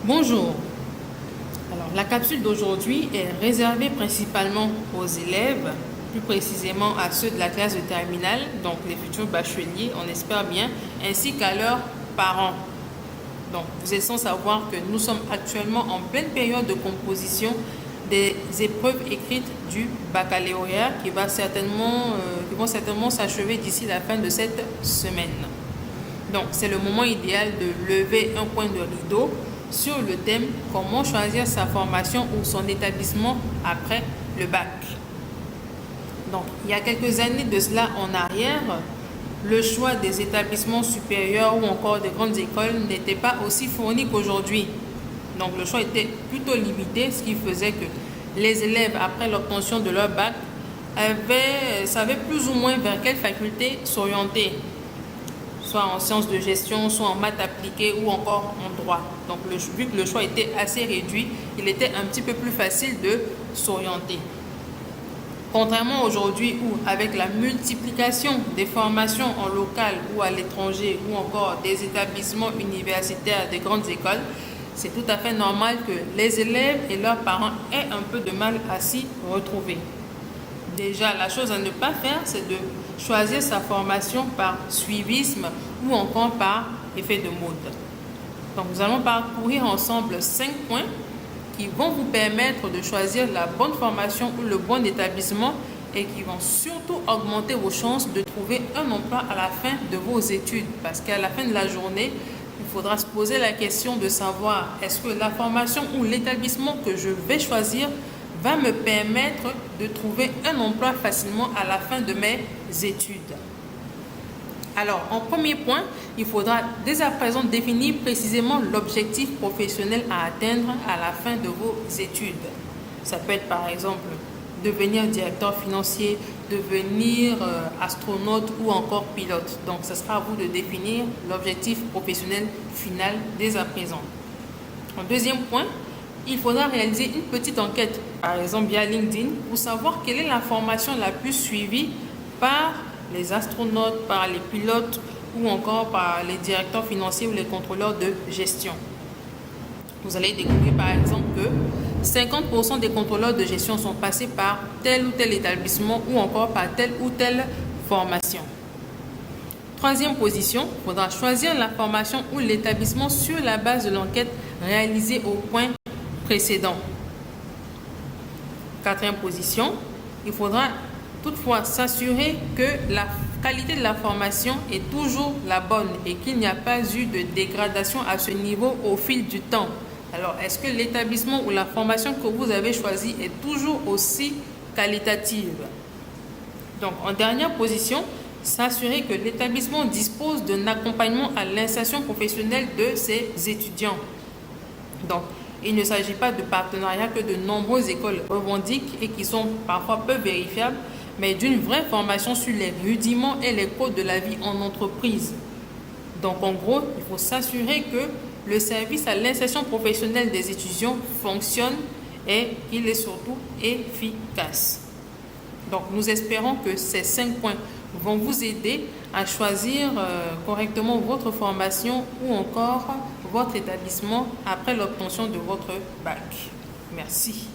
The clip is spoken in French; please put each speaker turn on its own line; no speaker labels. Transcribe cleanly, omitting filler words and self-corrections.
Bonjour. Alors, la capsule d'aujourd'hui est réservée principalement aux élèves, plus précisément à ceux de la classe de terminale, donc les futurs bacheliers, on espère bien, ainsi qu'à leurs parents. Donc, vous êtes sans savoir que nous sommes actuellement en pleine période de composition des épreuves écrites du baccalauréat qui vont certainement s'achever d'ici la fin de cette semaine. Donc, c'est le moment idéal de lever un coin de rideau sur le thème « Comment choisir sa formation ou son établissement après le bac ». Donc, il y a quelques années de cela en arrière, le choix des établissements supérieurs ou encore des grandes écoles n'était pas aussi fourni qu'aujourd'hui. Donc, le choix était plutôt limité, ce qui faisait que les élèves, après l'obtention de leur bac, savaient plus ou moins vers quelle faculté s'orienter, soit en sciences de gestion, soit en maths appliquées ou encore en droit. Donc, vu que le choix était assez réduit, il était un petit peu plus facile de s'orienter. Contrairement aujourd'hui où, avec la multiplication des formations en local ou à l'étranger ou encore des établissements universitaires des grandes écoles, c'est tout à fait normal que les élèves et leurs parents aient un peu de mal à s'y retrouver. Déjà, la chose à ne pas faire, c'est de choisir sa formation par suivisme ou encore par effet de mode. Donc, nous allons parcourir ensemble 5 points qui vont vous permettre de choisir la bonne formation ou le bon établissement et qui vont surtout augmenter vos chances de trouver un emploi à la fin de vos études. Parce qu'à la fin de la journée, il faudra se poser la question de savoir est-ce que la formation ou l'établissement que je vais choisir va me permettre de trouver un emploi facilement à la fin de mes études. Alors, en premier point, il faudra dès à présent définir précisément l'objectif professionnel à atteindre à la fin de vos études. Ça peut être par exemple devenir directeur financier, devenir astronaute ou encore pilote. Donc, ce sera à vous de définir l'objectif professionnel final dès à présent. En deuxième point, il faudra réaliser une petite enquête, par exemple via LinkedIn, pour savoir quelle est la formation la plus suivie par les astronautes, par les pilotes ou encore par les directeurs financiers ou les contrôleurs de gestion. Vous allez découvrir par exemple que 50% des contrôleurs de gestion sont passés par tel ou tel établissement ou encore par telle ou telle formation. Troisième position, il faudra choisir la formation ou l'établissement sur la base de l'enquête réalisée au point précédent. Quatrième position, il faudra toutefois s'assurer que la qualité de la formation est toujours la bonne et qu'il n'y a pas eu de dégradation à ce niveau au fil du temps. Alors, est-ce que l'établissement ou la formation que vous avez choisie est toujours aussi qualitative? Donc, en dernière position, s'assurer que l'établissement dispose d'un accompagnement à l'insertion professionnelle de ses étudiants. Donc, il ne s'agit pas de partenariats que de nombreuses écoles revendiquent et qui sont parfois peu vérifiables, mais d'une vraie formation sur les rudiments et les codes de la vie en entreprise. Donc, en gros, il faut s'assurer que le service à l'insertion professionnelle des étudiants fonctionne et qu'il est surtout efficace. Donc, nous espérons que ces 5 points vont vous aider à choisir correctement votre formation ou encore votre établissement après l'obtention de votre bac. Merci.